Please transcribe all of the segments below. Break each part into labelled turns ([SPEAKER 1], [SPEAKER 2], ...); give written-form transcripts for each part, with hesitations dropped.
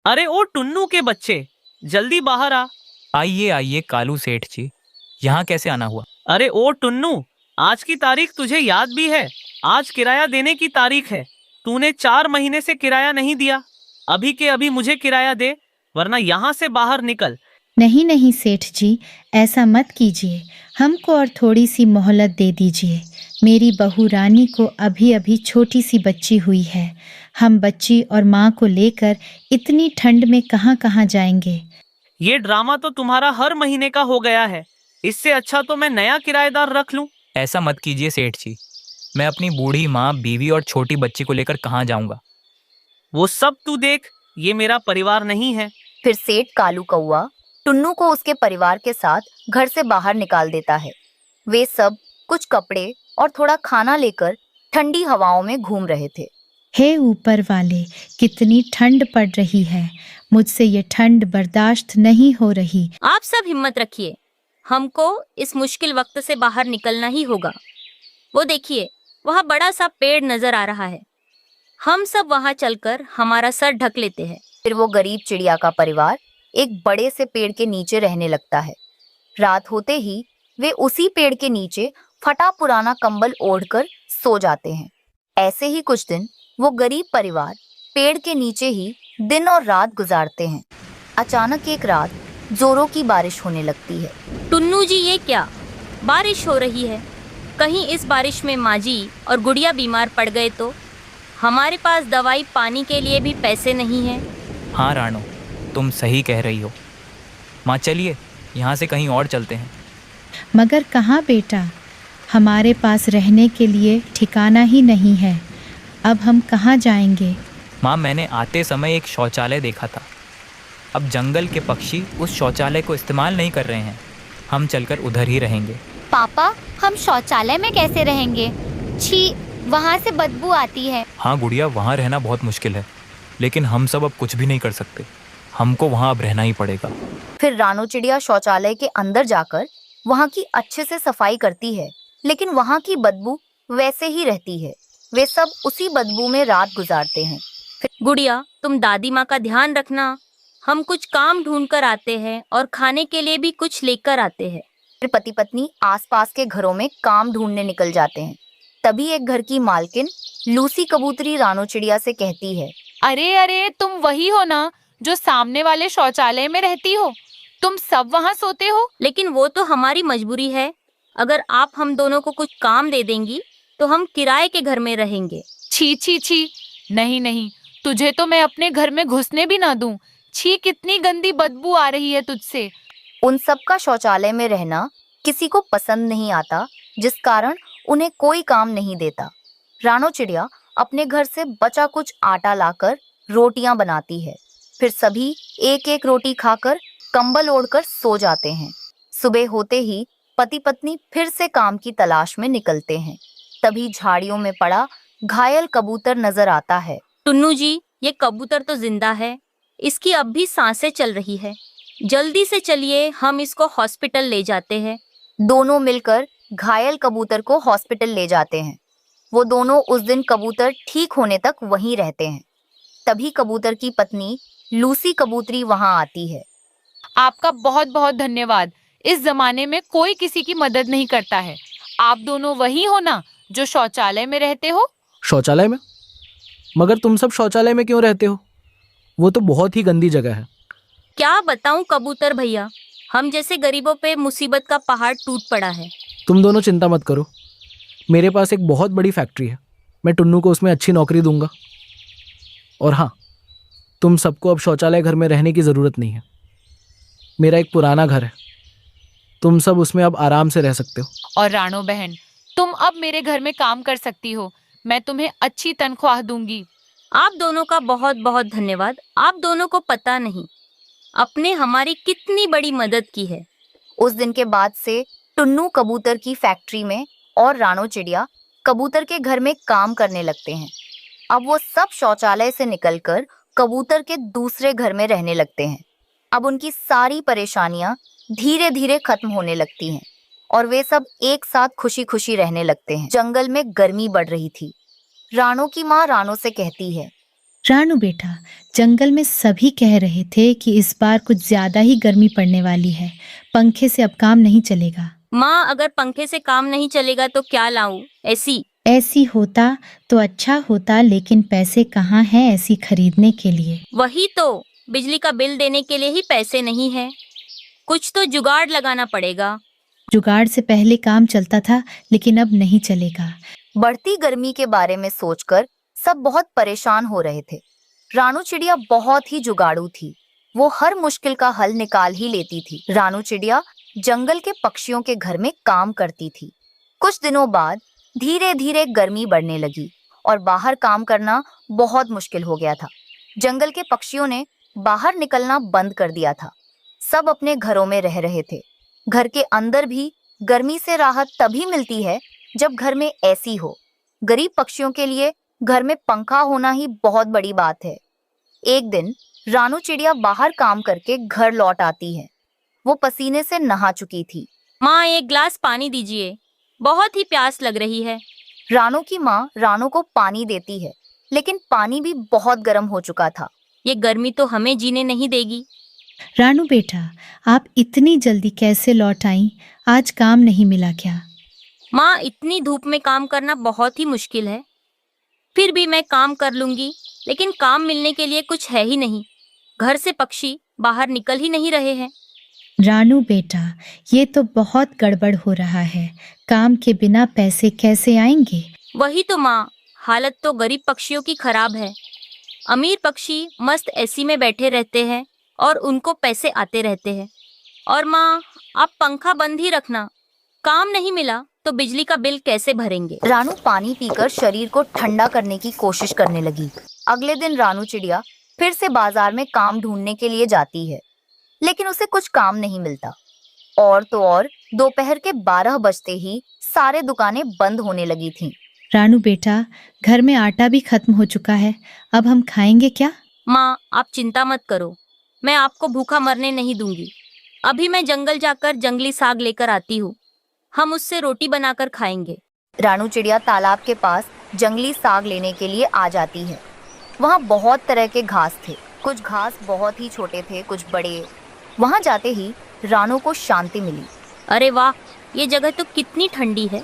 [SPEAKER 1] अरे ओ टुन्नू के बच्चे, जल्दी बाहर आ।
[SPEAKER 2] आइए आइए कालू सेठ जी, यहाँ कैसे आना हुआ?
[SPEAKER 1] अरे ओ टुन्नू, आज की तारीख तुझे याद भी है? आज किराया देने की तारीख है। तूने 4 महीने से किराया नहीं दिया। अभी के अभी मुझे किराया दे, वरना यहाँ से बाहर निकल।
[SPEAKER 3] नहीं नहीं सेठ जी, ऐसा मत कीजिए। हमको और थोड़ी सी मोहलत दे दीजिए। मेरी बहू रानी को अभी अभी छोटी सी बच्ची हुई है। हम बच्ची और माँ को लेकर इतनी ठंड में कहाँ कहाँ जाएंगे।
[SPEAKER 1] ये ड्रामा तो तुम्हारा हर महीने का हो गया है। इससे अच्छा तो मैं नया किराएदार रख लूं।
[SPEAKER 2] ऐसा मत कीजिए सेठ जी, मैं अपनी बूढ़ी माँ, बीवी और छोटी बच्ची को लेकर कहाँ जाऊँगा?
[SPEAKER 1] वो सब तू देख, ये मेरा परिवार नहीं है।
[SPEAKER 4] फिर सेठ कालू कौआ टुन्नू को उसके परिवार के साथ घर से बाहर निकाल देता है। वे सब कुछ कपड़े और थोड़ा खाना लेकर ठंडी हवाओं में घूम रहे थे।
[SPEAKER 3] हे ऊपर वाले, कितनी ठंड पड़ रही है। मुझसे ये ठंड बर्दाश्त नहीं हो रही।
[SPEAKER 5] आप सब हिम्मत रखिए, हमको इस मुश्किल वक्त से बाहर निकलना ही होगा। वो देखिए, वहाँ बड़ा सा पेड़ नजर आ रहा है। हम सब वहाँ चलकर हमारा सर ढक लेते हैं।
[SPEAKER 4] फिर वो गरीब चिड़िया का परिवार एक बड़े से पेड़ के नीचे रहने लगता है। रात होते ही वे उसी पेड़ के नीचे फटा पुराना कंबल ओढ़कर सो जाते हैं। ऐसे ही कुछ दिन वो गरीब परिवार पेड़ के नीचे ही दिन और रात गुजारते हैं। अचानक एक रात जोरों की बारिश होने लगती है।
[SPEAKER 5] टुन्नू जी, ये क्या बारिश हो रही है? कहीं इस बारिश में माजी और गुड़िया बीमार पड़ गए तो? हमारे पास दवाई पानी के लिए भी पैसे नहीं हैं।
[SPEAKER 2] हाँ रानो, तुम सही कह रही हो। माँ चलिए, यहाँ से कहीं और चलते हैं।
[SPEAKER 3] मगर कहाँ बेटा, हमारे पास रहने के लिए ठिकाना ही नहीं है। अब हम कहाँ जाएंगे?
[SPEAKER 2] माँ, मैंने आते समय एक शौचालय देखा था। अब जंगल के पक्षी उस शौचालय को इस्तेमाल नहीं कर रहे हैं। हम चलकर उधर ही रहेंगे।
[SPEAKER 6] पापा, हम शौचालय में कैसे रहेंगे? छी, वहाँ से बदबू आती है।
[SPEAKER 2] हाँ गुड़िया, वहाँ रहना बहुत मुश्किल है, लेकिन हम सब अब कुछ भी नहीं कर सकते। हमको वहाँ अब रहना ही पड़ेगा।
[SPEAKER 4] फिर रानो चिड़िया शौचालय के अंदर जाकर वहाँ की अच्छे से सफाई करती है, लेकिन वहाँ की बदबू वैसे ही रहती है। वे सब उसी बदबू में रात गुजारते हैं।
[SPEAKER 5] गुड़िया, तुम दादी माँ का ध्यान रखना। हम कुछ काम ढूंढ कर आते हैं और खाने के लिए भी कुछ लेकर आते हैं।
[SPEAKER 4] फिर पति पत्नी आसपास के घरों में काम ढूंढने निकल जाते हैं। तभी एक घर की मालकिन लूसी कबूतरी रानो चिड़िया से कहती है,
[SPEAKER 7] अरे अरे, तुम वही हो ना जो सामने वाले शौचालय में रहती हो? तुम सब वहाँ सोते हो?
[SPEAKER 5] लेकिन वो तो हमारी मजबूरी है। अगर आप हम दोनों को कुछ काम दे देंगी तो हम किराए के घर में रहेंगे।
[SPEAKER 7] छी छी छी, नहीं नहीं, तुझे तो मैं अपने घर में घुसने भी ना दूं। छी, कितनी गंदी बदबू आ रही है तुझसे।
[SPEAKER 4] उन सब का शौचालय में रहना किसी को पसंद नहीं आता, जिस कारण उन्हें कोई काम नहीं देता। रानो चिड़िया अपने घर से बचा कुछ आटा लाकर रोटियां बनाती है। फिर सभी एक एक रोटी खाकर कंबल ओढ़कर सो जाते हैं। सुबह होते ही पति पत्नी फिर से काम की तलाश में निकलते हैं। तभी झाड़ियों में पड़ा घायल कबूतर नजर आता है।
[SPEAKER 5] टुन्नू जी, ये कबूतर तो जिंदा है। इसकी अब भी सांसें चल रही है। जल्दी से चलिए, हम इसको हॉस्पिटल ले जाते हैं।
[SPEAKER 4] दोनों मिलकर घायल कबूतर को हॉस्पिटल ले जाते हैं। वो दोनों उस दिन कबूतर ठीक होने तक वहीं रहते हैं। तभी कबूतर की पत्नी लूसी कबूतरी वहां आती है।
[SPEAKER 7] आपका बहुत बहुत धन्यवाद। इस जमाने में कोई किसी की मदद नहीं करता है। आप दोनों वही हो ना जो शौचालय में रहते हो?
[SPEAKER 8] शौचालय में? मगर तुम सब शौचालय में क्यों रहते हो? वो तो बहुत ही गंदी जगह है।
[SPEAKER 5] क्या बताऊं कबूतर भैया, हम जैसे गरीबों पे मुसीबत का पहाड़ टूट पड़ा है।
[SPEAKER 8] तुम दोनों चिंता मत करो, मेरे पास एक बहुत बड़ी फैक्ट्री है। मैं टुन्नू को उसमें अच्छी नौकरी दूंगा। और हाँ, तुम सबको अब शौचालय घर में रहने की ज़रूरत नहीं है। मेरा एक पुराना घर है, तुम सब उसमें अब आराम से रह सकते हो।
[SPEAKER 7] और रानो बहन, तुम अब मेरे घर में काम कर सकती हो। मैं तुम्हें अच्छी तनख्वाह दूंगी।
[SPEAKER 5] आप दोनों का बहुत बहुत धन्यवाद। आप दोनों को पता नहीं आपने हमारी कितनी बड़ी मदद की है।
[SPEAKER 4] उस दिन के बाद से टुन्नू कबूतर की फैक्ट्री में और रानो चिड़िया कबूतर के घर में काम करने लगते हैं। अब वो सब शौचालय से निकलकर कबूतर के दूसरे घर में रहने लगते हैं। अब उनकी सारी परेशानियां धीरे धीरे खत्म होने लगती हैं और वे सब एक साथ खुशी खुशी रहने लगते हैं। जंगल में गर्मी बढ़ रही थी। रानो की माँ रानो से कहती है,
[SPEAKER 3] रानू बेटा, जंगल में सभी कह रहे थे कि इस बार कुछ ज्यादा ही गर्मी पड़ने वाली है। पंखे से अब काम नहीं चलेगा।
[SPEAKER 5] माँ, अगर पंखे से काम नहीं चलेगा तो क्या लाऊं? ऐसी
[SPEAKER 3] ऐसी होता तो अच्छा होता, लेकिन पैसे कहाँ हैं ऐसी खरीदने के लिए?
[SPEAKER 5] वही तो, बिजली का बिल देने के लिए ही पैसे नहीं है। कुछ तो जुगाड़ लगाना पड़ेगा।
[SPEAKER 3] जुगाड़ से पहले काम चलता था, लेकिन अब नहीं चलेगा।
[SPEAKER 4] बढ़ती गर्मी के बारे में सोचकर सब बहुत परेशान हो रहे थे। रानू चिड़िया बहुत ही जुगाड़ू थी। वो हर मुश्किल का हल निकाल ही लेती थी। रानू चिड़िया जंगल के पक्षियों के घर में काम करती थी। कुछ दिनों बाद धीरे धीरे गर्मी बढ़ने लगी और बाहर काम करना बहुत मुश्किल हो गया था। जंगल के पक्षियों ने बाहर निकलना बंद कर दिया था। सब अपने घरों में रह रहे थे। घर के अंदर भी गर्मी से राहत तभी मिलती है जब घर में एसी हो। गरीब पक्षियों के लिए घर में पंखा होना ही बहुत बड़ी बात है। एक दिन रानू चिड़िया बाहर काम करके घर लौट आती है। वो पसीने से नहा चुकी थी।
[SPEAKER 5] माँ, एक ग्लास पानी दीजिए, बहुत ही प्यास लग रही है।
[SPEAKER 4] रानू की माँ रानू को पानी देती है, लेकिन पानी भी बहुत गर्म हो चुका था।
[SPEAKER 5] ये गर्मी तो हमें जीने नहीं देगी।
[SPEAKER 3] रानू बेटा, आप इतनी जल्दी कैसे लौट आई? आज काम नहीं मिला क्या?
[SPEAKER 5] माँ, इतनी धूप में काम करना बहुत ही मुश्किल है। फिर भी मैं काम कर लूंगी, लेकिन काम मिलने के लिए कुछ है ही नहीं। घर से पक्षी बाहर निकल ही नहीं रहे हैं।
[SPEAKER 3] रानू बेटा, ये तो बहुत गड़बड़ हो रहा है। काम के बिना पैसे कैसे आएंगे?
[SPEAKER 5] वही तो माँ, हालत तो गरीब पक्षियों की खराब है। अमीर पक्षी मस्त एसी में बैठे रहते हैं और उनको पैसे आते रहते हैं। और माँ, आप पंखा बंद ही रखना। काम नहीं मिला तो बिजली का बिल कैसे भरेंगे?
[SPEAKER 4] रानू पानी पीकर शरीर को ठंडा करने की कोशिश करने लगी। अगले दिन रानू चिड़िया फिर से बाजार में काम ढूंढने के लिए जाती है, लेकिन उसे कुछ काम नहीं मिलता। और तो और दोपहर के 12 बजते ही सारे दुकानें बंद होने लगी थीं।
[SPEAKER 3] रानू बेटा, घर में आटा भी खत्म हो चुका है। अब हम खाएंगे क्या?
[SPEAKER 5] माँ, आप चिंता मत करो, मैं आपको भूखा मरने नहीं दूंगी। अभी मैं जंगल जाकर जंगली साग लेकर आती हूँ। हम उससे रोटी बनाकर खाएंगे।
[SPEAKER 4] रानू चिड़िया तालाब के पास जंगली साग लेने के लिए आ जाती है। वहाँ बहुत तरह के घास थे। कुछ घास बहुत ही छोटे थे, कुछ बड़े। वहाँ जाते ही रानू को शांति मिली।
[SPEAKER 5] अरे वाह, ये जगह तो कितनी ठंडी है।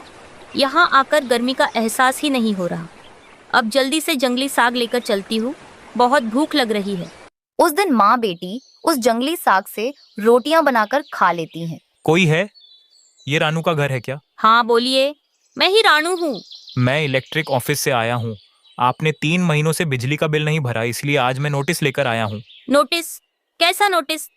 [SPEAKER 5] यहाँ आकर गर्मी का एहसास ही नहीं हो रहा। अब जल्दी से जंगली साग लेकर चलती हूँ, बहुत भूख लग रही है।
[SPEAKER 4] उस दिन माँ बेटी उस जंगली साग से रोटियां बनाकर खा लेती हैं।
[SPEAKER 2] कोई है? ये रानू का घर है क्या?
[SPEAKER 5] हाँ बोलिए, मैं ही रानू हूँ।
[SPEAKER 2] मैं इलेक्ट्रिक ऑफिस से आया हूँ। आपने 3 महीनों से बिजली का बिल नहीं भरा, इसलिए आज मैं नोटिस लेकर आया हूँ।
[SPEAKER 5] नोटिस? कैसा नोटिस?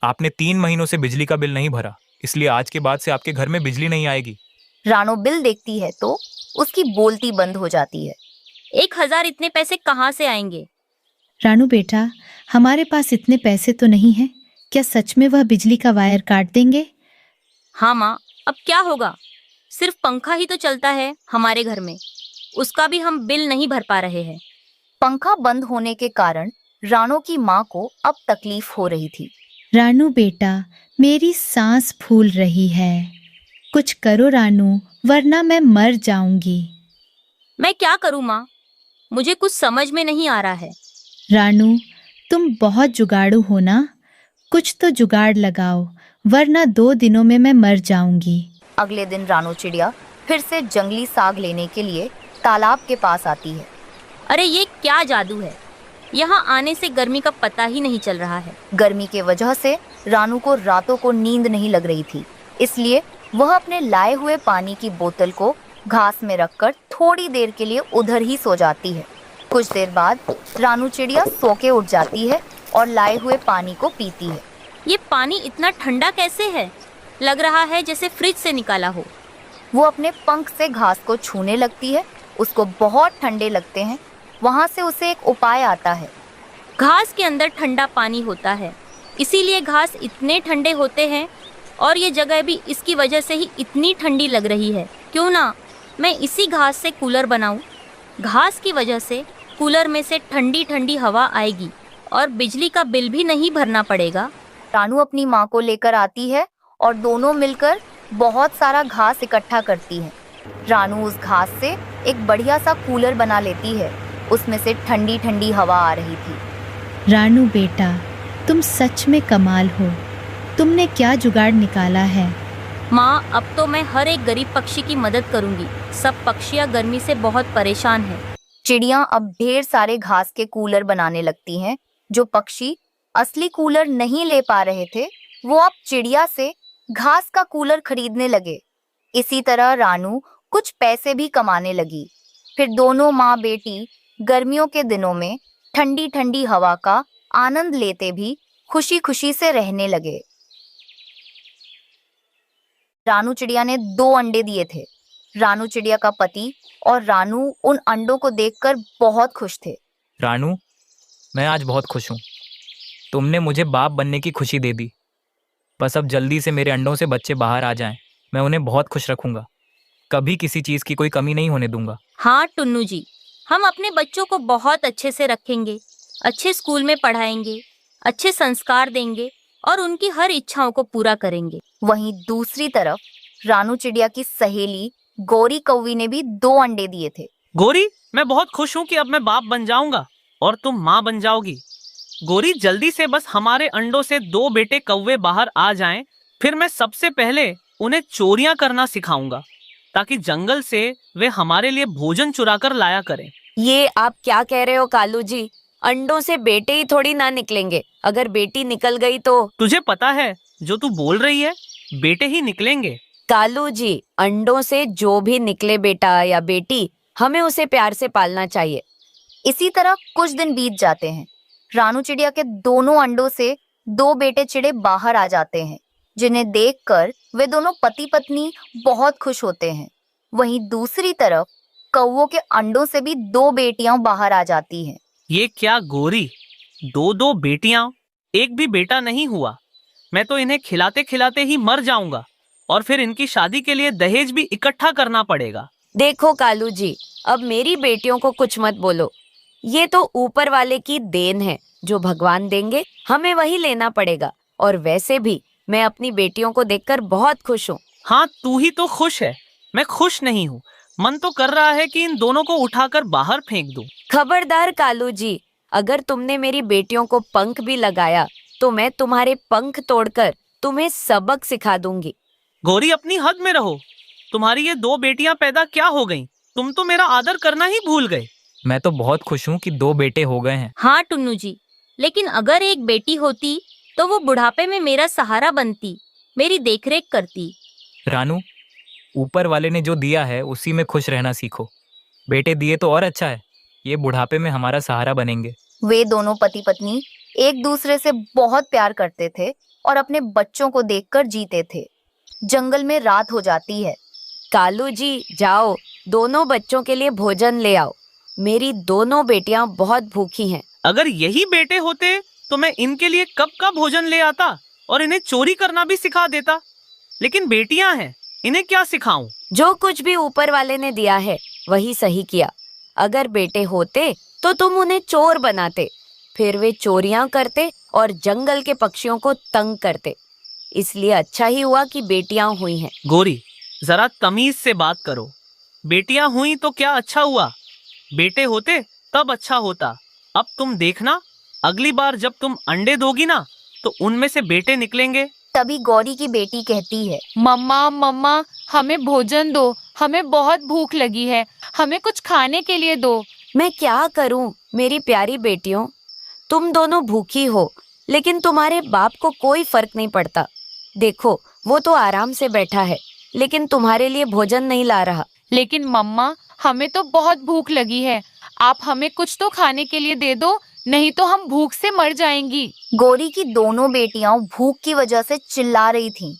[SPEAKER 2] आपने 3 महीनों से बिजली का बिल नहीं भरा, इसलिए आज के बाद से आपके घर में बिजली नहीं आएगी।
[SPEAKER 4] रानू बिल देखती है तो उसकी बोलती बंद हो जाती है।
[SPEAKER 5] 1000 इतने पैसे कहाँ से आएंगे?
[SPEAKER 3] रानू बेटा, हमारे पास इतने पैसे तो नहीं हैं। क्या सच में वह बिजली का वायर काट देंगे?
[SPEAKER 5] हाँ माँ, अब क्या होगा? सिर्फ पंखा ही तो चलता है हमारे घर में, उसका भी हम बिल नहीं भर पा रहे हैं।
[SPEAKER 4] पंखा बंद होने के कारण रानू की माँ को अब तकलीफ हो रही थी।
[SPEAKER 3] रानू बेटा, मेरी सांस फूल रही है। कुछ करो रानू, वरना मैं मर जाऊंगी।
[SPEAKER 5] मैं क्या करूँ माँ, मुझे कुछ समझ में नहीं आ रहा है।
[SPEAKER 3] रानू, तुम बहुत जुगाड़ू हो ना? कुछ तो जुगाड़ लगाओ, वरना 2 दिनों में मैं मर जाऊंगी।
[SPEAKER 4] अगले दिन रानू चिड़िया फिर से जंगली साग लेने के लिए तालाब के पास आती है।
[SPEAKER 5] अरे ये क्या जादू है, यहाँ आने से गर्मी का पता ही नहीं चल रहा है।
[SPEAKER 4] गर्मी के वजह से रानू को रातों को नींद नहीं लग रही थी, इसलिए वह अपने लाए हुए पानी की बोतल को घास में रखकर थोड़ी देर के लिए उधर ही सो जाती है। कुछ देर बाद रानू चिड़िया सो के उठ जाती है और लाए हुए पानी को पीती है।
[SPEAKER 5] ये पानी इतना ठंडा कैसे है? लग रहा है जैसे फ्रिज से निकाला हो।
[SPEAKER 4] वो अपने पंख से घास को छूने लगती है। उसको बहुत ठंडे लगते हैं। वहाँ से उसे एक उपाय आता है।
[SPEAKER 5] घास के अंदर ठंडा पानी होता है, इसीलिए घास इतने ठंडे होते हैं, और ये जगह भी इसकी वजह से ही इतनी ठंडी लग रही है। क्यों ना मैं इसी घास से कूलर बनाऊं? घास की वजह से कूलर में से ठंडी ठंडी हवा आएगी और बिजली का बिल भी नहीं भरना पड़ेगा।
[SPEAKER 4] रानू अपनी माँ को लेकर आती है और दोनों मिलकर बहुत सारा घास इकट्ठा करती है। रानू उस घास से एक बढ़िया सा कूलर बना लेती है उसमें से ठंडी ठंडी हवा आ रही थी।
[SPEAKER 3] रानू बेटा, तुम सच में कमाल हो। तुमने क्या जुगाड़ निकाला है?
[SPEAKER 5] माँ, अब तो मैं हर एक गरीब पक्षी की मदद करूंगी। सब पक्षियाँ गर्मी से बहुत परेशान हैं।
[SPEAKER 4] चिड़ियां अब ढेर सारे घास के कूलर बनाने लगती हैं। जो पक्षी असली कूलर नहीं ले पा रहे थे, वो अब चिड़िया से घास का कूलर खरीदने लगे। इसी तरह रानू कुछ पैसे भी कमाने लगी। फिर दोनों माँ बेटी गर्मियों के दिनों में ठंडी ठंडी हवा का आनंद लेते भी खुशी खुशी से रहने लगे। रानू चिड़िया ने 2 अंडे दिए थे। रानू चिड़िया का पति और रानू उन अंडों को देखकर बहुत खुश थे।
[SPEAKER 2] रानू, मैं आज बहुत खुश हूँ। तुमने मुझे बाप बनने की खुशी दे दी। बस अब जल्दी से मेरे अंडों से बच्चे बाहर आ जाएं। मैं उन्हें बहुत खुश रखूंगा। कभी किसी चीज़ की कोई कमी नहीं होने दूंगा।
[SPEAKER 5] हाँ टुन्नू जी, हम अपने बच्चों को बहुत अच्छे से रखेंगे, अच्छे स्कूल में पढ़ाएंगे, अच्छे संस्कार देंगे और उनकी हर इच्छाओं को पूरा करेंगे।
[SPEAKER 4] वहीं दूसरी तरफ रानू चिड़िया की सहेली गौरी कौवी ने भी 2 अंडे दिए थे।
[SPEAKER 1] गोरी, मैं बहुत खुश हूँ कि अब मैं बाप बन जाऊंगा और तुम माँ बन जाओगी। गोरी, जल्दी से बस हमारे अंडों से 2 बेटे कौवे बाहर आ जाएं, फिर मैं सबसे पहले उन्हें चोरियां करना सिखाऊंगा ताकि जंगल से वे हमारे लिए भोजन चुरा कर लाया करें।
[SPEAKER 9] ये आप क्या कह रहे हो कालू जी? अंडों से बेटे ही थोड़ी ना निकलेंगे। अगर बेटी निकल गई तो?
[SPEAKER 1] तुझे पता है जो तू बोल रही है, बेटे ही निकलेंगे।
[SPEAKER 9] कालू जी, अंडों से जो भी निकले बेटा या बेटी, हमें उसे प्यार से पालना चाहिए।
[SPEAKER 4] इसी तरह कुछ दिन बीत जाते हैं। रानू चिड़िया के दोनों अंडों से 2 बेटे चिड़े बाहर आ जाते हैं, जिन्हें देखकर वे दोनों पति पत्नी बहुत खुश होते हैं। वहीं दूसरी तरफ कौवों के अंडों से भी 2 बेटियां बाहर आ जाती हैं।
[SPEAKER 1] ये क्या गोरी, 2 बेटियां, एक भी बेटा नहीं हुआ। मैं तो इन्हें खिलाते खिलाते ही मर जाऊंगा और फिर इनकी शादी के लिए दहेज भी इकट्ठा करना पड़ेगा।
[SPEAKER 9] देखो कालू जी, अब मेरी बेटियों को कुछ मत बोलो। ये तो ऊपर वाले की देन है। जो भगवान देंगे हमें वही लेना पड़ेगा। और वैसे भी मैं अपनी बेटियों को देखकर बहुत खुश हूँ।
[SPEAKER 1] हाँ, तू ही तो खुश है, मैं खुश नहीं हूँ। मन तो कर रहा है कि इन दोनों को उठाकर बाहर फेंक दूं।
[SPEAKER 9] खबरदार कालू जी, अगर तुमने मेरी बेटियों को पंख भी लगाया तो मैं तुम्हारे पंख तोड़कर तुम्हें सबक सिखा दूंगी।
[SPEAKER 1] गौरी, अपनी हद में रहो। तुम्हारी ये 2 बेटियां पैदा क्या हो गईं? तुम तो मेरा आदर करना ही भूल गए।
[SPEAKER 2] मैं तो बहुत खुश हूँ कि 2 बेटे हो गए हैं।
[SPEAKER 5] हाँ टुन्नू जी, लेकिन अगर एक बेटी होती तो वो बुढ़ापे में मेरा सहारा बनती, मेरी देखरेख करती।
[SPEAKER 2] रानू, ऊपर वाले ने जो दिया है उसी में खुश रहना सीखो। बेटे दिए तो और अच्छा है, ये बुढ़ापे में हमारा सहारा बनेंगे।
[SPEAKER 4] वे दोनों पति पत्नी एक दूसरे से बहुत प्यार करते थे और अपने बच्चों को देखकर जीते थे। जंगल में रात हो जाती है।
[SPEAKER 9] कालू जी, जाओ दोनों बच्चों के लिए भोजन ले आओ। मेरी दोनों बेटियां बहुत भूखी हैं।
[SPEAKER 1] अगर यही बेटे होते तो मैं इनके लिए कब का भोजन ले आता और इन्हें चोरी करना भी सिखा देता। लेकिन बेटियां हैं, इन्हें क्या सिखाऊं?
[SPEAKER 9] जो कुछ भी ऊपर वाले ने दिया है वही सही किया। अगर बेटे होते तो तुम उन्हें चोर बनाते, फिर वे चोरियां करते और जंगल के पक्षियों को तंग करते। इसलिए अच्छा ही हुआ कि बेटियां हुई हैं।
[SPEAKER 1] गोरी, जरा तमीज से बात करो। बेटियां हुई तो क्या अच्छा हुआ, बेटे होते तब अच्छा होता। अब तुम देखना, अगली बार जब तुम अंडे दोगी ना तो उनमें से बेटे निकलेंगे।
[SPEAKER 4] तभी गौरी की बेटी कहती है,
[SPEAKER 7] मम्मा मम्मा, हमें भोजन दो, हमें बहुत भूख लगी है, हमें कुछ खाने के लिए दो।
[SPEAKER 9] मैं क्या करूं मेरी प्यारी बेटियों, तुम दोनों भूखी हो, लेकिन तुम्हारे बाप को कोई फर्क नहीं पड़ता। देखो, वो तो आराम से बैठा है, लेकिन तुम्हारे लिए भोजन नहीं ला रहा।
[SPEAKER 7] लेकिन मम्मा, हमें तो बहुत भूख लगी है, आप हमें कुछ तो खाने के लिए दे दो, नहीं तो हम भूख से मर जाएंगी।
[SPEAKER 4] गौरी की दोनों बेटियां भूख की वजह से चिल्ला रही थीं।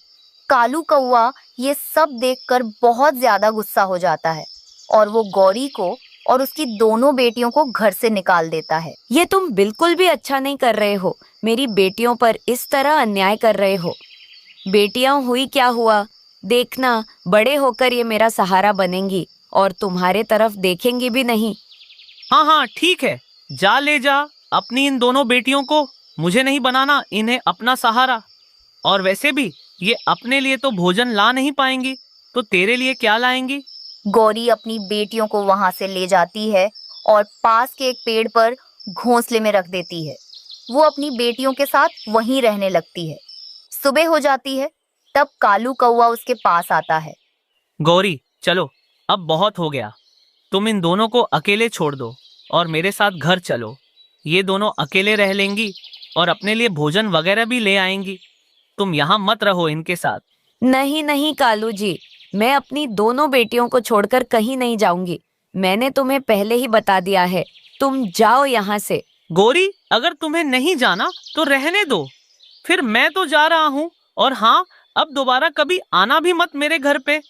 [SPEAKER 4] कालू कौवा ये सब देखकर बहुत ज्यादा गुस्सा हो जाता है और वो गौरी को और उसकी दोनों बेटियों को घर से निकाल देता है।
[SPEAKER 9] ये तुम बिल्कुल भी अच्छा नहीं कर रहे हो। मेरी बेटियों पर इस तरह अन्याय कर रहे हो। बेटियां हुई क्या हुआ, देखना बड़े होकर ये मेरा सहारा बनेंगी और तुम्हारे तरफ देखेंगी भी नहीं।
[SPEAKER 1] हाँ हाँ ठीक है, जा ले जा अपनी इन दोनों बेटियों को। मुझे नहीं बनाना इन्हें अपना सहारा। और वैसे भी ये अपने लिए तो भोजन ला नहीं पाएंगी, तो तेरे लिए क्या लाएंगी?
[SPEAKER 4] गौरी अपनी बेटियों को वहां से ले जाती है और पास के एक पेड़ पर घोंसले में रख देती है। वो अपनी बेटियों के साथ वहीं रहने लगती है। सुबह हो जाती है, तब कालू कौवा उसके पास आता है।
[SPEAKER 1] गौरी चलो, अब बहुत हो गया। तुम इन दोनों को अकेले छोड़ दो और मेरे साथ घर चलो। ये दोनों अकेले रह लेंगी और अपने लिए भोजन वगैरह भी ले आएंगी। तुम यहाँ मत रहो इनके साथ।
[SPEAKER 9] नहीं नहीं कालू जी, मैं अपनी दोनों बेटियों को छोड़कर कहीं नहीं जाऊंगी। मैंने तुम्हें पहले ही बता दिया है, तुम जाओ यहाँ से।
[SPEAKER 1] गौरी, अगर तुम्हें नहीं जाना तो रहने दो, फिर मैं तो जा रहा हूँ। और हाँ, अब दोबारा कभी आना भी मत मेरे घर पे।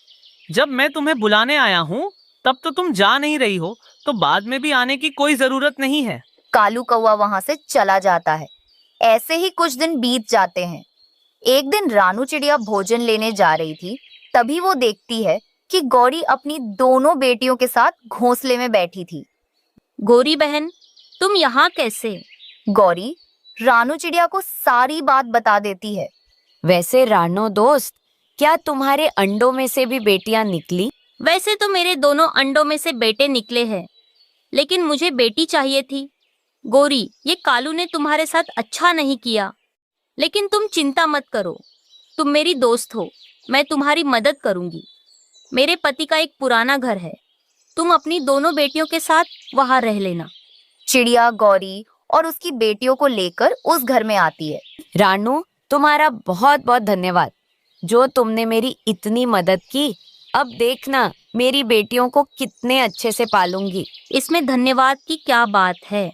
[SPEAKER 1] जब मैं तुम्हें बुलाने आया हूँ तब तो तुम जा नहीं रही हो, तो बाद में भी आने की कोई जरूरत नहीं है।
[SPEAKER 4] कालू कौवा वहां से चला जाता है। ऐसे ही कुछ दिन बीत जाते हैं। एक दिन रानू चिड़िया भोजन लेने जा रही थी। तभी वो देखती है कि गौरी अपनी दोनों बेटियों के साथ घोंसले में बैठी थी।
[SPEAKER 5] गौरी बहन, तुम यहाँ कैसे?
[SPEAKER 4] गौरी रानू चिड़िया को सारी बात बता देती है।
[SPEAKER 9] वैसे रानो दोस्त, क्या तुम्हारे अंडों में से भी बेटियां निकली?
[SPEAKER 5] वैसे तो मेरे दोनों अंडों में से बेटे निकले हैं, लेकिन मुझे बेटी चाहिए थी। गौरी, ये कालू ने तुम्हारे साथ अच्छा नहीं किया, लेकिन तुम चिंता मत करो। तुम मेरी दोस्त हो, मैं तुम्हारी मदद करूंगी। मेरे पति का एक पुराना घर है, तुम अपनी दोनों बेटियों के साथ वहां रह लेना।
[SPEAKER 4] चिड़िया गौरी और उसकी बेटियों को लेकर उस घर में आती है।
[SPEAKER 9] रानू, तुम्हारा बहुत बहुत धन्यवाद जो तुमने मेरी इतनी मदद की। अब देखना मेरी बेटियों को कितने अच्छे से पालूंगी।
[SPEAKER 5] इसमें धन्यवाद की क्या बात है?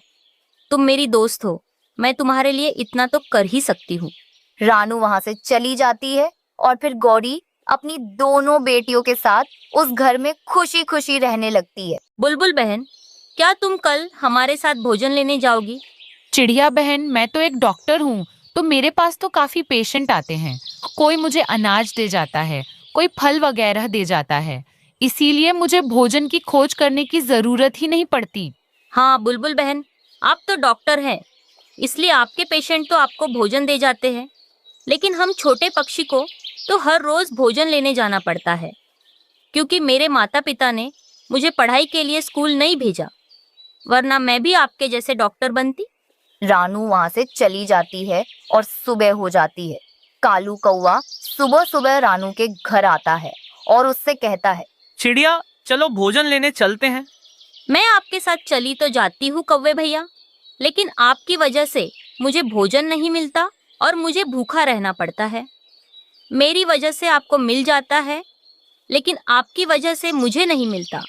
[SPEAKER 5] तुम मेरी दोस्त हो, मैं तुम्हारे लिए इतना तो कर ही सकती हूँ।
[SPEAKER 4] रानू वहां से चली जाती है और फिर गौरी अपनी दोनों बेटियों के साथ उस घर में खुशी खुशी रहने लगती है।
[SPEAKER 5] बुलबुल बहन, क्या तुम कल हमारे साथ भोजन लेने जाओगी?
[SPEAKER 7] चिड़िया बहन, मैं तो एक डॉक्टर हूँ, तो मेरे पास तो काफी पेशेंट आते हैं। कोई मुझे अनाज दे जाता है, कोई फल वगैरह दे जाता है, इसीलिए मुझे भोजन की खोज करने की जरूरत ही नहीं पड़ती।
[SPEAKER 5] हाँ बुलबुल बहन, आप तो डॉक्टर हैं, इसलिए आपके पेशेंट तो आपको भोजन दे जाते हैं, लेकिन हम छोटे पक्षी को तो हर रोज भोजन लेने जाना पड़ता है, क्योंकि मेरे माता पिता ने मुझे पढ़ाई के लिए स्कूल नहीं भेजा, वरना मैं भी आपके जैसे डॉक्टर बनती।
[SPEAKER 4] रानू वहां से चली जाती है और सुबह हो जाती है। कालू कौवा सुबह सुबह रानू के घर आता है और उससे कहता है,
[SPEAKER 1] चिड़िया चलो भोजन लेने चलते हैं।
[SPEAKER 5] मैं आपके साथ चली तो जाती हूँ कौवे भैया, लेकिन आपकी वजह से मुझे भोजन नहीं मिलता और मुझे भूखा रहना पड़ता है। मेरी वजह से आपको मिल जाता है, लेकिन आपकी वजह से मुझे नहीं मिलता।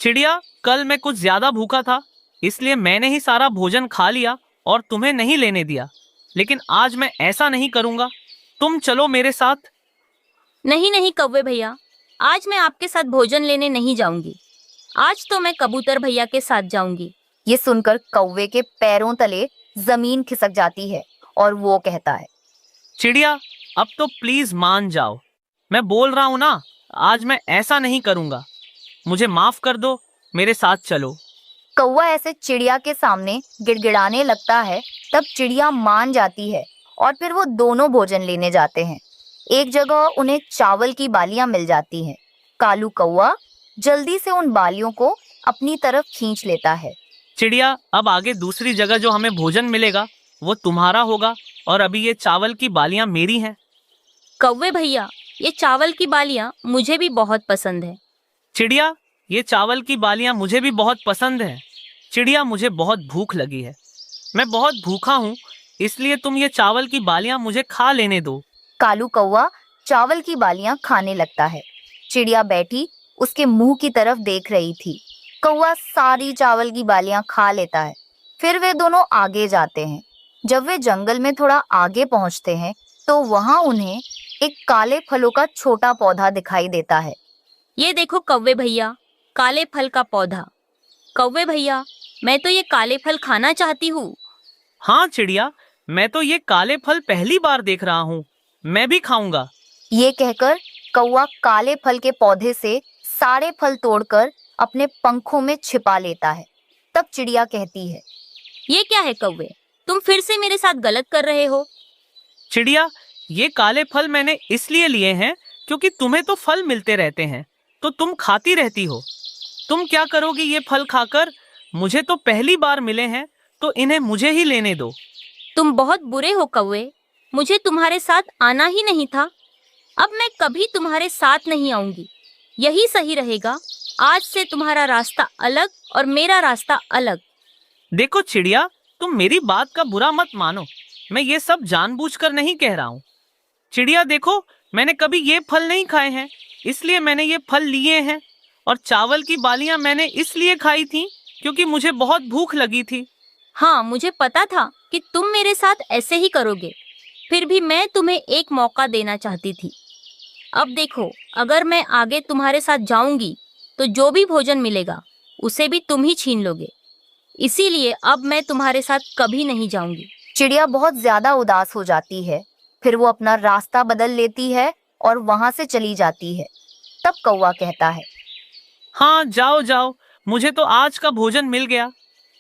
[SPEAKER 1] चिड़िया, कल मैं कुछ ज्यादा भूखा था, इसलिए मैंने ही सारा भोजन खा लिया और तुम्हें नहीं लेने दिया, लेकिन आज मैं ऐसा नहीं करूँगा। तुम चलो मेरे साथ।
[SPEAKER 5] नहीं नहीं कौवे भैया, आज मैं आपके साथ भोजन लेने नहीं जाऊंगी। आज तो मैं कबूतर भैया के साथ जाऊंगी।
[SPEAKER 4] ये सुनकर कौवे के पैरों तले जमीन खिसक जाती है और वो कहता है,
[SPEAKER 1] चिड़िया अब तो प्लीज मान जाओ, मैं बोल रहा हूँ ना, आज मैं ऐसा नहीं करूँगा। मुझे माफ कर दो, मेरे साथ चलो।
[SPEAKER 4] कौवा ऐसे चिड़िया के सामने गिड़गिड़ाने लगता है। तब चिड़िया मान जाती है और फिर वो दोनों भोजन लेने जाते हैं। एक जगह उन्हें चावल की बालियां मिल जाती हैं। कालू कौवा जल्दी से उन बालियों को अपनी तरफ खींच लेता है।
[SPEAKER 1] चिड़िया, अब आगे दूसरी जगह जो हमें भोजन मिलेगा वो तुम्हारा होगा, और अभी ये चावल की बालियां मेरी हैं।
[SPEAKER 5] कौवे भैया, ये चावल की बालियां मुझे भी बहुत पसंद है।
[SPEAKER 1] चिड़िया, ये चावल की बालियां मुझे भी बहुत पसंद है। चिड़िया, मुझे बहुत भूख लगी है, मैं बहुत भूखा हूँ, इसलिए तुम ये चावल की बालियां मुझे खा लेने दो।
[SPEAKER 4] कालू कौवा चावल की बालियां खाने लगता है। चिड़िया बैठी उसके मुंह की तरफ देख रही थी। कौवा सारी चावल की बालियां खा लेता है। फिर वे दोनों आगे जाते हैं। जब वे जंगल में थोड़ा आगे पहुंचते हैं तो वहां उन्हें एक काले फलों का छोटा पौधा दिखाई देता है।
[SPEAKER 5] ये देखो कौवे भैया, काले फल का पौधा। कौवे भैया, मैं तो ये काले फल खाना चाहती हूँ।
[SPEAKER 1] हाँ चिड़िया, मैं तो ये काले फल पहली बार देख रहा हूँ, मैं भी खाऊंगा।
[SPEAKER 4] ये कहकर कौवा काले फल के पौधे से सारे फल तोड़कर अपने पंखों में छिपा लेता है। तब चिड़िया कहती है,
[SPEAKER 5] ये क्या है कौवे, तुम फिर से मेरे साथ गलत कर रहे हो।
[SPEAKER 1] चिड़िया, ये काले फल मैंने इसलिए लिए हैं क्योंकि तुम्हें तो फल मिलते रहते हैं, तो तुम खाती रहती हो। तुम क्या करोगी ये फल खाकर? मुझे तो पहली बार मिले हैं, तो इन्हें मुझे ही लेने दो।
[SPEAKER 5] तुम बहुत बुरे हो कौवे, मुझे तुम्हारे साथ आना ही नहीं था। अब मैं कभी तुम्हारे साथ नहीं आऊंगी, यही सही रहेगा। आज से तुम्हारा रास्ता अलग और मेरा रास्ता अलग।
[SPEAKER 1] देखो चिड़िया, तुम मेरी बात का बुरा मत मानो, मैं ये सब जानबूझकर नहीं कह रहा हूँ। चिड़िया देखो, मैंने कभी ये फल नहीं खाए हैं, इसलिए मैंने ये फल लिए हैं। और चावल की बालियां मैंने इसलिए खाई थी क्योंकि मुझे बहुत भूख लगी थी।
[SPEAKER 5] हाँ, मुझे पता था कि तुम मेरे साथ ऐसे ही करोगे, फिर भी मैं तुम्हें एक मौका देना चाहती थी। अब देखो, अगर मैं आगे तुम्हारे साथ जाऊंगी तो जो भी भोजन मिलेगा उसे भी तुम ही छीन लोगे, इसीलिए अब मैं तुम्हारे साथ कभी नहीं जाऊंगी।
[SPEAKER 4] चिड़िया बहुत ज्यादा उदास हो जाती है। फिर वो अपना रास्ता बदल लेती है और वहां से चली जाती है। तब कौवा कहता है,
[SPEAKER 1] हाँ जाओ जाओ, मुझे तो आज का भोजन मिल गया,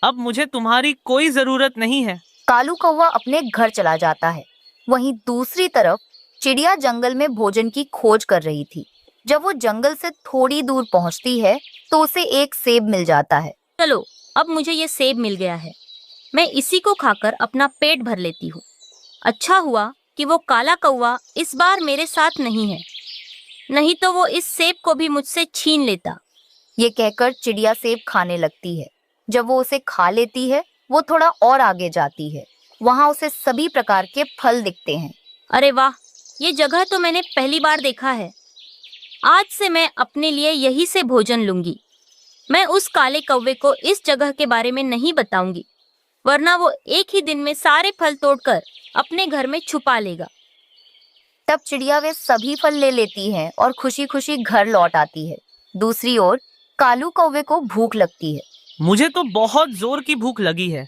[SPEAKER 1] अब मुझे तुम्हारी कोई जरूरत नहीं है।
[SPEAKER 4] कालू कौवा अपने घर चला जाता है। वहीं दूसरी तरफ चिड़िया जंगल में भोजन की खोज कर रही थी। जब वो जंगल से थोड़ी दूर पहुंचती है तो उसे एक सेब मिल जाता है।
[SPEAKER 5] चलो, अब मुझे ये सेब मिल गया है, मैं इसी को खाकर अपना पेट भर लेती हूँ। अच्छा हुआ कि वो काला कौवा इस बार मेरे साथ नहीं है, नहीं तो वो इस सेब को भी मुझसे छीन लेता।
[SPEAKER 4] ये कहकर चिड़िया सेब खाने लगती है। जब वो उसे खा लेती है, वो थोड़ा और आगे जाती है। वहां उसे सभी प्रकार के फल दिखते हैं।
[SPEAKER 5] अरे वाह, ये जगह तो मैंने पहली बार देखा है। आज से मैं अपने लिए यही से भोजन लूंगी। मैं उस काले कौवे को इस जगह के बारे में नहीं बताऊंगी, वरना वो एक ही दिन में सारे फल तोड़कर अपने घर में छुपा लेगा।
[SPEAKER 4] तब चिड़िया वे सभी फल ले लेती है और खुशी खुशी घर लौट आती है। दूसरी ओर कालू कौवे को भूख लगती है।
[SPEAKER 1] मुझे तो बहुत जोर की भूख लगी है।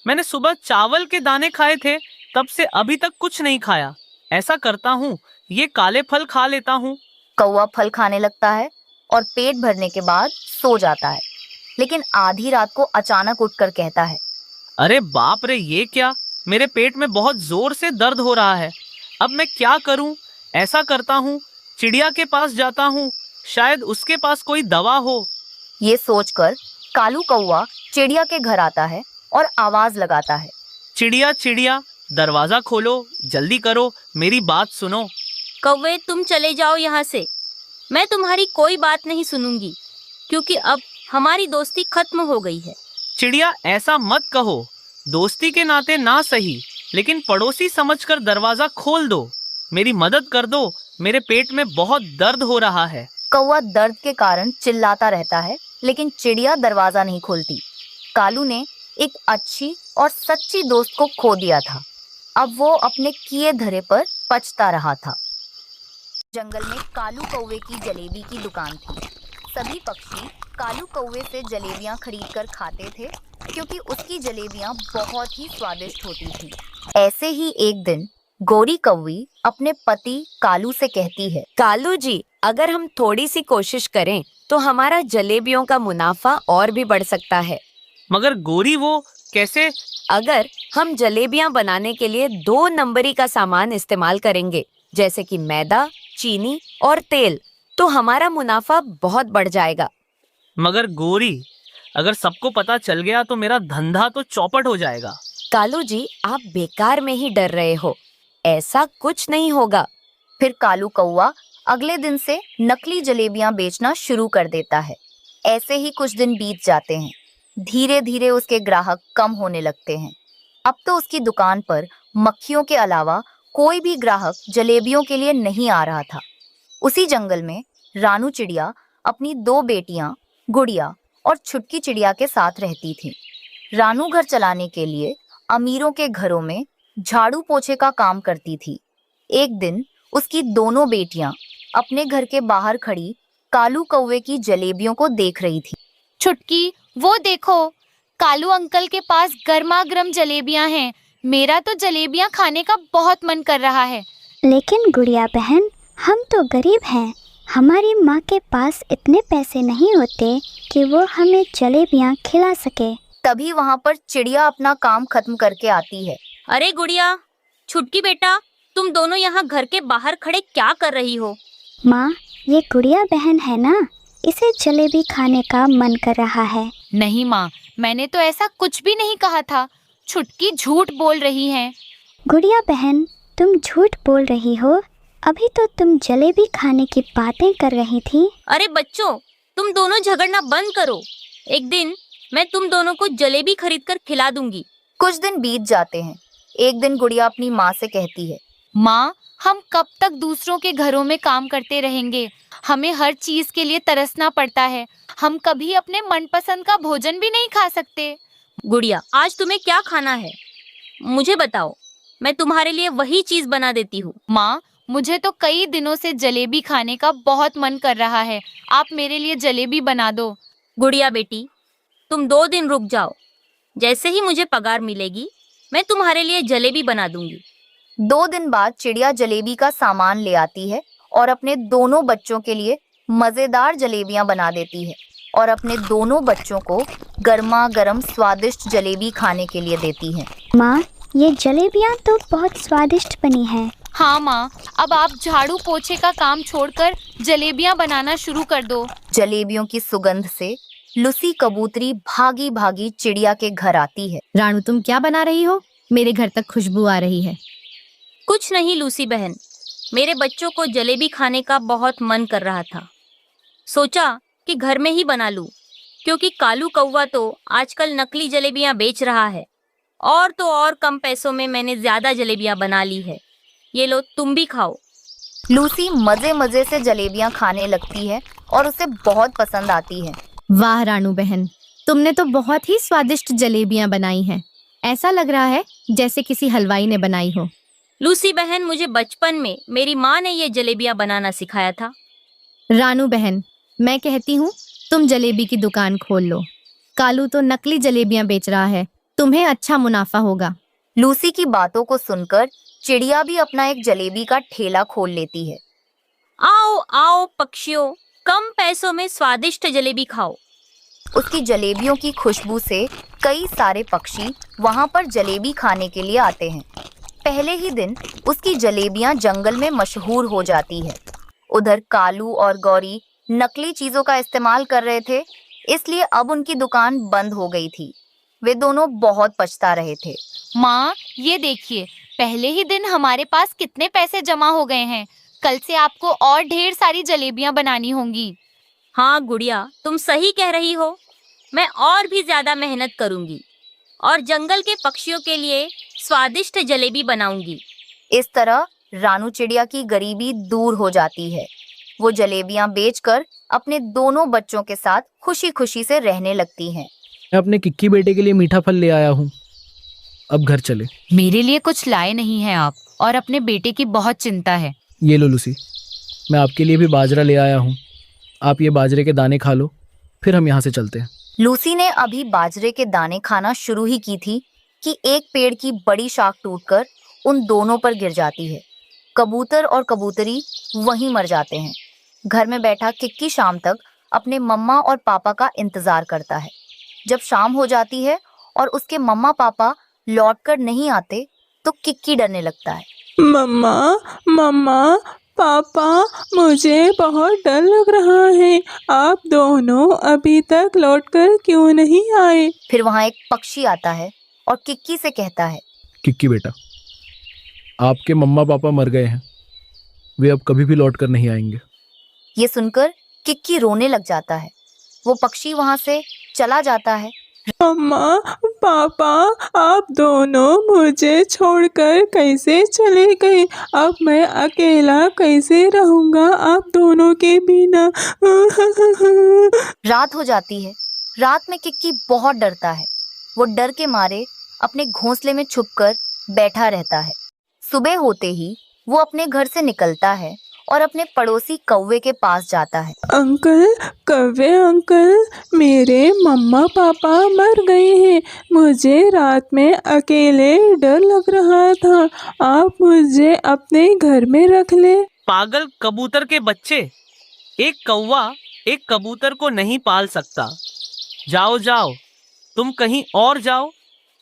[SPEAKER 1] मैंने सुबह चावल के दाने खाए थे, तब से अभी तक कुछ नहीं खाया। ऐसा करता हूँ, ये काले फल खा लेता हूँ।
[SPEAKER 4] कौवा फल खाने लगता है और पेट भरने के बाद सो जाता है। लेकिन आधी रात को अचानक उठकर कहता है,
[SPEAKER 1] अरे बाप रे, ये क्या, मेरे पेट में बहुत जोर से दर्द हो रहा है। अब मैं क्या करूं? ऐसा करता हूं, चिड़िया के पास जाता हूं, शायद उसके पास कोई दवा हो।
[SPEAKER 4] ये सोचकर कालू कौवा चिड़िया के घर आता है और आवाज लगाता है,
[SPEAKER 1] चिड़िया चिड़िया, दरवाजा खोलो, जल्दी करो, मेरी बात सुनो।
[SPEAKER 5] कौवे, तुम चले जाओ यहाँ से, मैं तुम्हारी कोई बात नहीं सुनूंगी, क्योंकि अब हमारी दोस्ती खत्म हो गई है।
[SPEAKER 1] चिड़िया, ऐसा मत कहो, दोस्ती के नाते ना सही, लेकिन पड़ोसी समझकर दरवाजा खोल दो, मेरी मदद कर दो, मेरे पेट में बहुत दर्द हो रहा है।
[SPEAKER 4] कौवा दर्द के कारण चिल्लाता रहता है, लेकिन चिड़िया दरवाजा नहीं खोलती। कालू ने एक अच्छी और सच्ची दोस्त को खो दिया था। अब वो अपने किए धरे पर पछता रहा था। जंगल में कालू कौवे की जलेबी की दुकान थी। सभी पक्षी कालू कौवे से जलेबियां खरीदकर खाते थे, क्योंकि उसकी जलेबियां बहुत ही स्वादिष्ट होती थी। ऐसे ही एक दिन गोरी कौवी अपने पति कालू से कहती है,
[SPEAKER 9] कालू जी, अगर हम थोड़ी सी कोशिश करें तो हमारा जलेबियों का मुनाफा और भी बढ़ सकता है।
[SPEAKER 1] मगर गोरी, वो कैसे?
[SPEAKER 9] अगर हम जलेबियां बनाने के लिए 2 नंबरी का सामान इस्तेमाल करेंगे, जैसे कि मैदा, चीनी और तेल, तो हमारा मुनाफा बहुत बढ़ जाएगा।
[SPEAKER 1] मगर गोरी, अगर सबको पता चल गया तो मेरा धंधा तो चौपट हो जाएगा।
[SPEAKER 9] कालू जी, आप बेकार में ही डर रहे हो, ऐसा कुछ नहीं होगा।
[SPEAKER 4] फिर कालू कौवा अगले दिन से नकली जलेबियां बेचना शुरू कर देता है। ऐसे ही कुछ दिन बीत जाते हैं। धीरे धीरे उसके ग्राहक कम होने लगते हैं। अब तो उसकी दुकान पर मक्खियों के अलावा कोई भी ग्राहक जलेबियों के लिए नहीं आ रहा था। उसी जंगल में रानू चिड़िया अपनी 2 बेटियां गुड़िया और छुटकी चिड़िया के साथ रहती थी। रानू घर चलाने के लिए अमीरों के घरों में झाड़ू पोछे का काम करती थी। एक दिन उसकी दोनों बेटियां अपने घर के बाहर खड़ी कालू कौवे की जलेबियों को देख रही थी।
[SPEAKER 7] छुटकी, वो देखो, कालू अंकल के पास गर्मा गर्म जलेबियां हैं। मेरा तो जलेबियां खाने का बहुत मन कर रहा है।
[SPEAKER 10] लेकिन गुड़िया बहन, हम तो गरीब हैं। हमारी माँ के पास इतने पैसे नहीं होते कि वो हमें जलेबियां खिला सके।
[SPEAKER 4] तभी वहाँ पर चिड़िया अपना काम खत्म करके आती है।
[SPEAKER 5] अरे गुड़िया, छुटकी बेटा, तुम दोनों यहाँ घर के बाहर खड़े क्या कर रही हो?
[SPEAKER 10] माँ, ये गुड़िया बहन है ना, इसे जलेबी खाने का मन कर रहा है।
[SPEAKER 7] नहीं माँ, मैंने तो ऐसा कुछ भी नहीं कहा था। छुटकी झूठ बोल रही हैं।
[SPEAKER 10] गुड़िया बहन, तुम झूठ बोल रही हो। अभी तो तुम जलेबी खाने की बातें कर रही थी।
[SPEAKER 5] अरे बच्चों, तुम दोनों झगड़ना बंद करो। एक दिन मैं तुम दोनों को जलेबी खरीद कर खिला दूंगी।
[SPEAKER 4] कुछ दिन बीत जाते हैं। एक दिन गुड़िया अपनी माँ से कहती है,
[SPEAKER 7] माँ, हम कब तक दूसरों के घरों में काम करते रहेंगे? हमें हर चीज के लिए तरसना पड़ता है। हम कभी अपने मनपसंद का भोजन भी नहीं खा सकते।
[SPEAKER 5] गुड़िया, आज तुम्हें क्या खाना है मुझे बताओ, मैं तुम्हारे लिए वही चीज बना देती हूँ।
[SPEAKER 7] माँ, मुझे तो कई दिनों से जलेबी खाने का बहुत मन कर रहा है। आप मेरे लिए जलेबी बना दो।
[SPEAKER 5] गुड़िया बेटी, तुम 2 दिन रुक जाओ। जैसे ही मुझे पगार मिलेगी मैं तुम्हारे लिए जलेबी बना दूंगी।
[SPEAKER 4] 2 दिन बाद चिड़िया जलेबी का सामान ले आती है और अपने दोनों बच्चों के लिए मजेदार जलेबियां बना देती है और अपने दोनों बच्चों को गर्मा गर्म स्वादिष्ट जलेबी खाने के लिए देती है।
[SPEAKER 10] माँ, ये जलेबियाँ तो बहुत स्वादिष्ट बनी हैं।
[SPEAKER 7] हाँ माँ, अब आप झाड़ू पोछे का काम छोड़कर जलेबियाँ बनाना शुरू कर दो।
[SPEAKER 4] जलेबियों की सुगंध से लूसी कबूतरी भागी भागी चिड़िया के घर आती है।
[SPEAKER 11] रानू, तुम क्या बना रही हो? मेरे घर तक खुशबू आ रही है।
[SPEAKER 5] कुछ नहीं लूसी बहन, मेरे बच्चों को जलेबी खाने का बहुत मन कर रहा था। सोचा कि घर में ही बना लूं, क्योंकि कालू कौवा तो आजकल नकली जलेबियां बेच रहा है। और तो और कम पैसों में मैंने ज्यादा जलेबियां बना ली है। ये लो, तुम भी खाओ।
[SPEAKER 4] लूसी मजे मजे से जलेबियां खाने लगती है और उसे बहुत पसंद आती है।
[SPEAKER 11] वाह रानू बहन, तुमने तो बहुत ही स्वादिष्ट जलेबियां बनाई हैं। ऐसा लग रहा है जैसे किसी हलवाई ने बनाई हो।
[SPEAKER 5] लूसी बहन, मुझे बचपन में मेरी माँ ने ये जलेबियां बनाना सिखाया था।
[SPEAKER 11] रानू बहन, मैं कहती हूँ तुम जलेबी की दुकान खोल लो। कालू तो नकली जलेबियां बेच रहा है, तुम्हें अच्छा मुनाफा होगा।
[SPEAKER 4] लूसी की बातों को सुनकर चिड़िया भी अपना एक जलेबी का ठेला खोल लेती है।
[SPEAKER 5] आओ आओ पक्षियों, कम पैसों में स्वादिष्ट जलेबी खाओ।
[SPEAKER 4] उसकी जलेबियों की खुशबू से कई सारे पक्षी वहां पर जलेबी खाने के लिए आते हैं। पहले ही दिन उसकी जलेबियां जंगल में मशहूर हो जाती है। उधर कालू और गौरी नकली चीजों का इस्तेमाल कर रहे थे, इसलिए अब उनकी दुकान बंद हो गई थी। वे दोनों बहुत पछता रहे थे।
[SPEAKER 7] माँ, ये देखिए, पहले ही दिन हमारे पास कितने पैसे जमा हो गए हैं। कल से आपको और ढेर सारी जलेबियां बनानी होंगी।
[SPEAKER 5] हाँ गुड़िया, तुम सही कह रही हो। मैं और भी ज्यादा मेहनत करूंगी और जंगल के पक्षियों के लिए स्वादिष्ट जलेबी बनाऊंगी।
[SPEAKER 4] इस तरह रानू चिड़िया की गरीबी दूर हो जाती है। वो जलेबियां बेचकर अपने दोनों बच्चों के साथ खुशी खुशी से रहने लगती हैं।
[SPEAKER 8] मैं अपने किक्की बेटे के लिए मीठा फल ले आया हूँ। अब घर चले।
[SPEAKER 7] मेरे लिए कुछ लाए नहीं हैं आप, और अपने बेटे की बहुत चिंता है।
[SPEAKER 8] ये लो लूसी, मैं आपके लिए भी बाजरा ले आया हूँ। आप ये बाजरे के दाने खा लो, फिर हम यहाँ से चलते हैं।
[SPEAKER 4] लूसी ने अभी बाजरे के दाने खाना शुरू ही की थी कि एक पेड़ की बड़ी शाख टूटकर उन दोनों पर गिर जाती है। कबूतर और कबूतरी वहीं मर जाते हैं। घर में बैठा किक्की शाम तक अपने मम्मा और पापा का इंतजार करता है। जब शाम हो जाती है और उसके मम्मा पापा लौटकर नहीं आते तो किक्की डरने लगता है।
[SPEAKER 12] मम्मा, मम्मा, पापा, मुझे बहुत डर लग रहा है। आप दोनों अभी तक लौटकर क्यों नहीं आए?
[SPEAKER 4] फिर वहाँ एक पक्षी आता है और किक्की से कहता है,
[SPEAKER 8] किक्की बेटा, आपके मम्मा पापा मर गए हैं। वे अब कभी भी लौट कर नहीं आएंगे।
[SPEAKER 4] ये सुनकर किक्की रोने लग जाता है। वो पक्षी वहाँ से चला जाता है।
[SPEAKER 12] मम्मा, पापा, आप दोनों मुझे छोड़कर कैसे चले गए? अब मैं अकेला कैसे रहूँगा आप दोनों के बिना?
[SPEAKER 4] रात हो जाती है। रात में किक्की बहुत डरता है। वो डर के मारे अपने घोंसले में छुपकर बैठा रहता है। सुबह होते ही वो अपने घर से निकलता है और अपने पड़ोसी कौवे के पास जाता है।
[SPEAKER 12] अंकल, कौवे अंकल, मेरे मम्मा पापा मर गए हैं। मुझे रात में अकेले डर लग रहा था। आप मुझे अपने घर में रख ले।
[SPEAKER 1] पागल कबूतर के बच्चे, एक कौवा एक कबूतर को नहीं पाल सकता। जाओ जाओ, तुम कहीं और जाओ,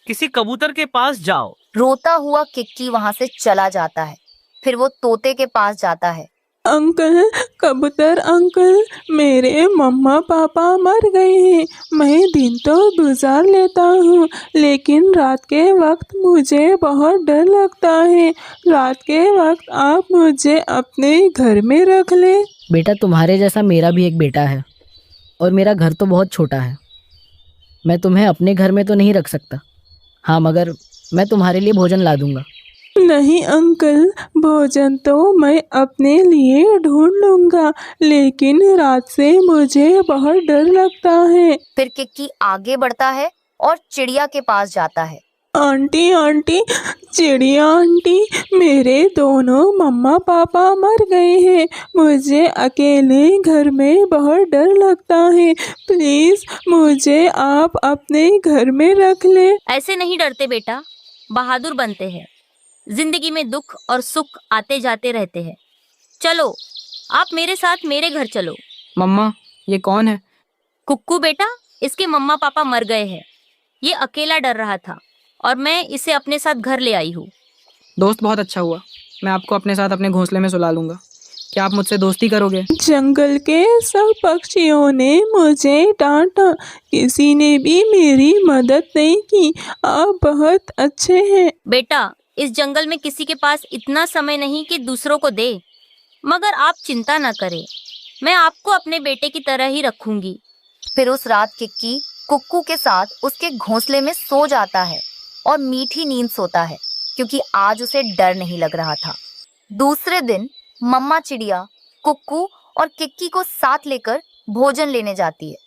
[SPEAKER 1] किसी कबूतर के पास जाओ।
[SPEAKER 4] रोता हुआ किक्की वहां से चला जाता है। फिर वो तोते के पास जाता है
[SPEAKER 12] अंकल, कबूतर अंकल, मेरे मम्मा पापा मर गए हैं। मैं दिन तो गुजार लेता हूँ, लेकिन रात के वक्त मुझे बहुत डर लगता है। रात के वक्त आप मुझे अपने घर में रख ले।
[SPEAKER 8] बेटा, तुम्हारे जैसा मेरा भी एक बेटा है और मेरा घर तो बहुत छोटा है। मैं तुम्हें अपने घर में तो नहीं रख सकता। हाँ, मगर मैं तुम्हारे लिए भोजन ला दूंगा।
[SPEAKER 12] नहीं अंकल, भोजन तो मैं अपने लिए ढूंढ लूंगा, लेकिन रात से मुझे बहुत डर लगता है।
[SPEAKER 4] फिर किक्की आगे बढ़ता है और चिड़िया के पास जाता है।
[SPEAKER 12] आंटी आंटी, चिड़िया आंटी, मेरे दोनों मम्मा पापा मर गए हैं। मुझे अकेले घर में बहुत डर लगता है। प्लीज मुझे आप अपने घर में रख ले।
[SPEAKER 5] ऐसे नहीं डरते बेटा, बहादुर बनते हैं। जिंदगी में दुख और सुख आते जाते रहते हैं। चलो, आप मेरे साथ मेरे घर चलो।
[SPEAKER 2] मम्मा, ये कौन है?
[SPEAKER 5] कुक्कू बेटा, इसके मम्मा पापा मर गए हैं। ये अकेला डर रहा था और मैं इसे अपने साथ घर ले आई हूँ।
[SPEAKER 2] दोस्त, बहुत अच्छा हुआ। मैं आपको अपने साथ अपने घोंसले में सुला लूंगा। क्या आप मुझसे दोस्ती करोगे?
[SPEAKER 12] जंगल के सब पक्षियों ने मुझे डांटा, किसी ने भी मेरी मदद नहीं की। आप बहुत अच्छे हैं।
[SPEAKER 5] बेटा, इस जंगल में किसी के पास इतना समय नहीं कि दूसरों को दे, मगर आप चिंता न करें, मैं आपको अपने बेटे की तरह ही रखूंगी।
[SPEAKER 4] फिर उस रात किक्की कुक्कू के साथ उसके घोंसले में सो जाता है और मीठी नींद सोता है, क्योंकि आज उसे डर नहीं लग रहा था। दूसरे दिन मम्मा चिड़िया कुक्कू और किक्की को साथ लेकर भोजन लेने जाती है।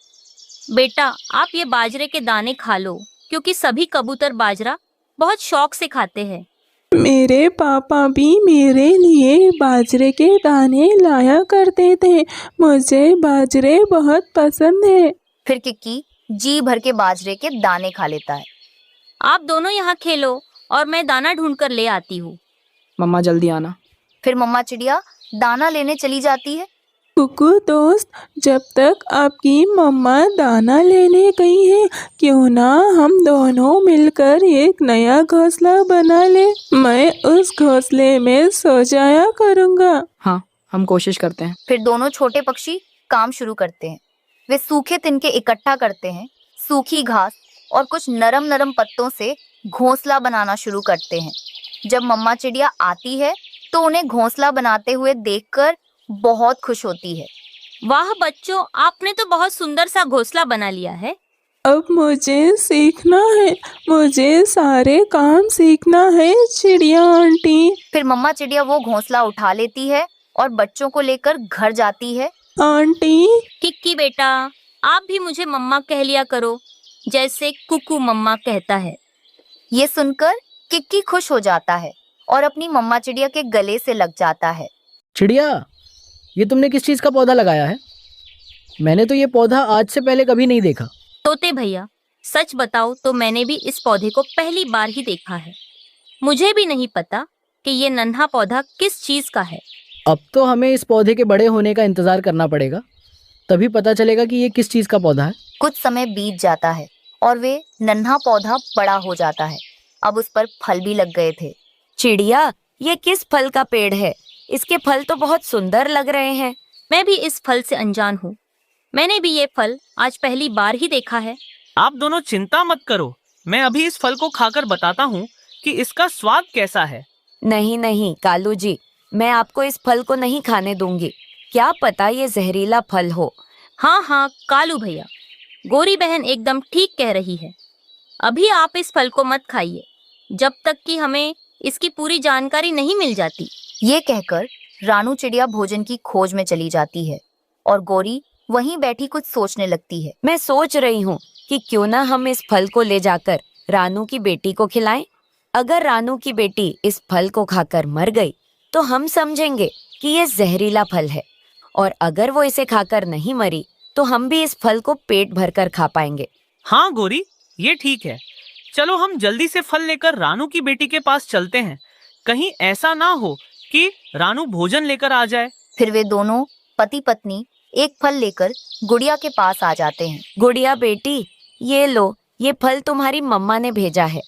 [SPEAKER 5] बेटा, आप ये बाजरे के दाने खा लो, क्योंकि सभी कबूतर बाजरा बहुत शौक से खाते हैं।
[SPEAKER 12] मेरे पापा भी मेरे लिए बाजरे के दाने लाया करते थे। मुझे बाजरे बहुत पसंद है।
[SPEAKER 4] फिर किक्की जी भर के बाजरे के दाने खा लेता है।
[SPEAKER 5] आप दोनों यहाँ खेलो और मैं दाना ढूंढ कर ले आती हूँ।
[SPEAKER 2] मम्मा, जल्दी आना।
[SPEAKER 4] फिर मम्मा चिड़िया दाना लेने चली जाती है।
[SPEAKER 12] कुकू दोस्त, जब तक आपकी मम्मा दाना लेने गई है, क्यों ना हम दोनों मिलकर एक नया घोंसला बना ले। मैं उस घोंसले में सो जाया करूँगा।
[SPEAKER 2] हाँ, हम कोशिश करते हैं।
[SPEAKER 4] फिर दोनों छोटे पक्षी काम शुरू करते हैं। वे सूखे तिनके इकट्ठा करते हैं, सूखी घास और कुछ नरम नरम पत्तों से घोंसला बनाना शुरू करते हैं। जब मम्मा चिड़िया आती है तो उन्हें घोंसला बनाते हुए देखकर बहुत खुश होती है।
[SPEAKER 5] वाह बच्चों, आपने तो बहुत सुंदर सा घोंसला बना लिया है।
[SPEAKER 12] अब मुझे सीखना है, मुझे सारे काम सीखना है चिड़िया आंटी।
[SPEAKER 4] फिर मम्मा चिड़िया वो घोंसला उठा लेती है और बच्चों को लेकर घर जाती है।
[SPEAKER 12] आंटी,
[SPEAKER 5] किक्की बेटा, आप भी मुझे मम्मा कह लिया करो, जैसे कुकू मम्मा कहता है।
[SPEAKER 4] ये सुनकर किक्की खुश हो जाता है और अपनी मम्मा चिड़िया के गले से लग जाता है।
[SPEAKER 8] चिड़िया, ये तुमने किस चीज़ का पौधा लगाया है? मैंने तो ये पौधा आज से पहले कभी नहीं देखा।
[SPEAKER 5] तोते भैया, सच बताओ तो मैंने भी इस पौधे को पहली बार ही देखा है। मुझे भी नहीं पता कि ये नन्हा पौधा किस चीज का है।
[SPEAKER 8] अब तो हमें इस पौधे के बड़े होने का इंतजार करना पड़ेगा, तभी पता चलेगा कि ये किस चीज़ का पौधा है।
[SPEAKER 4] कुछ समय बीत जाता है और वे नन्हा पौधा बड़ा हो जाता है। अब उस पर फल भी लग गए थे।
[SPEAKER 9] चिड़िया, ये किस फल का पेड़ है? इसके फल तो बहुत सुंदर लग रहे हैं।
[SPEAKER 5] मैं भी इस फल से अनजान हूँ। मैंने भी ये फल आज पहली बार ही देखा है।
[SPEAKER 1] आप दोनों चिंता मत करो, मैं अभी इस फल को खाकर बताता हूँ कि इसका स्वाद कैसा है।
[SPEAKER 9] नहीं नहीं कालू जी, मैं आपको इस फल को नहीं खाने दूंगी। क्या पता ये जहरीला फल हो।
[SPEAKER 5] हाँ हाँ कालू भैया, गोरी बहन एकदम ठीक कह रही है। अभी आप इस फल को मत खाइए, जब तक कि हमें इसकी पूरी जानकारी नहीं मिल जाती।
[SPEAKER 4] ये कहकर रानू चिड़िया भोजन की खोज में चली जाती है और गोरी वहीं बैठी कुछ सोचने लगती है।
[SPEAKER 9] मैं सोच रही हूँ कि क्यों ना हम इस फल को ले जाकर रानू की बेटी को खिलाएं। अगर रानू की बेटी इस फल को खाकर मर गई तो हम समझेंगे कि ये जहरीला फल है, और अगर वो इसे खाकर नहीं मरी तो हम भी इस फल को पेट भरकर खा पाएंगे।
[SPEAKER 1] हाँ गोरी, ये ठीक है। चलो हम जल्दी से फल लेकर रानू की बेटी के पास चलते हैं। कहीं ऐसा ना हो कि रानू भोजन लेकर आ जाए।
[SPEAKER 4] फिर वे दोनों पति पत्नी एक फल लेकर गुड़िया के पास आ जाते हैं।
[SPEAKER 9] गुड़िया बेटी, ये लो, ये फल तुम्हारी मम्मा ने भेजा है।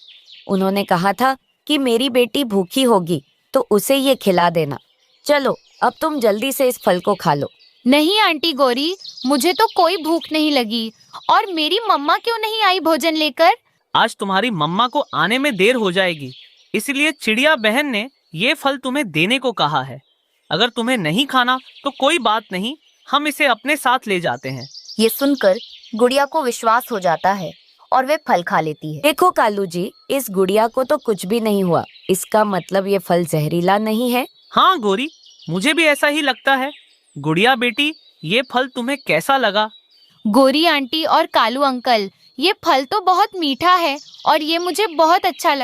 [SPEAKER 9] उन्होंने कहा था कि मेरी बेटी भूखी होगी तो उसे ये खिला देना। चलो अब तुम जल्दी से इस फल को खा लो।
[SPEAKER 7] नहीं आंटी गौरी, मुझे तो कोई भूख नहीं लगी। और मेरी मम्मा क्यों नहीं आई भोजन लेकर?
[SPEAKER 1] आज तुम्हारी मम्मा को आने में देर हो जाएगी, इसलिए चिड़िया बहन ने ये फल तुम्हें देने को कहा है। अगर तुम्हें नहीं खाना तो कोई बात नहीं, हम इसे अपने साथ ले जाते हैं।
[SPEAKER 4] ये सुनकर गुड़िया को विश्वास हो जाता है और वे फल खा लेती है।
[SPEAKER 9] देखो कालू जी, इस गुड़िया को तो कुछ भी नहीं हुआ। इसका मतलब ये फल जहरीला नहीं है।
[SPEAKER 1] हाँ गौरी, मुझे भी ऐसा ही लगता है। गुड़िया बेटी, ये फल तुम्हें कैसा लगा?
[SPEAKER 7] गौरी आंटी और कालू अंकल, ये फल तो बहुत मीठा है और ये मुझे बहुत अच्छा लगा।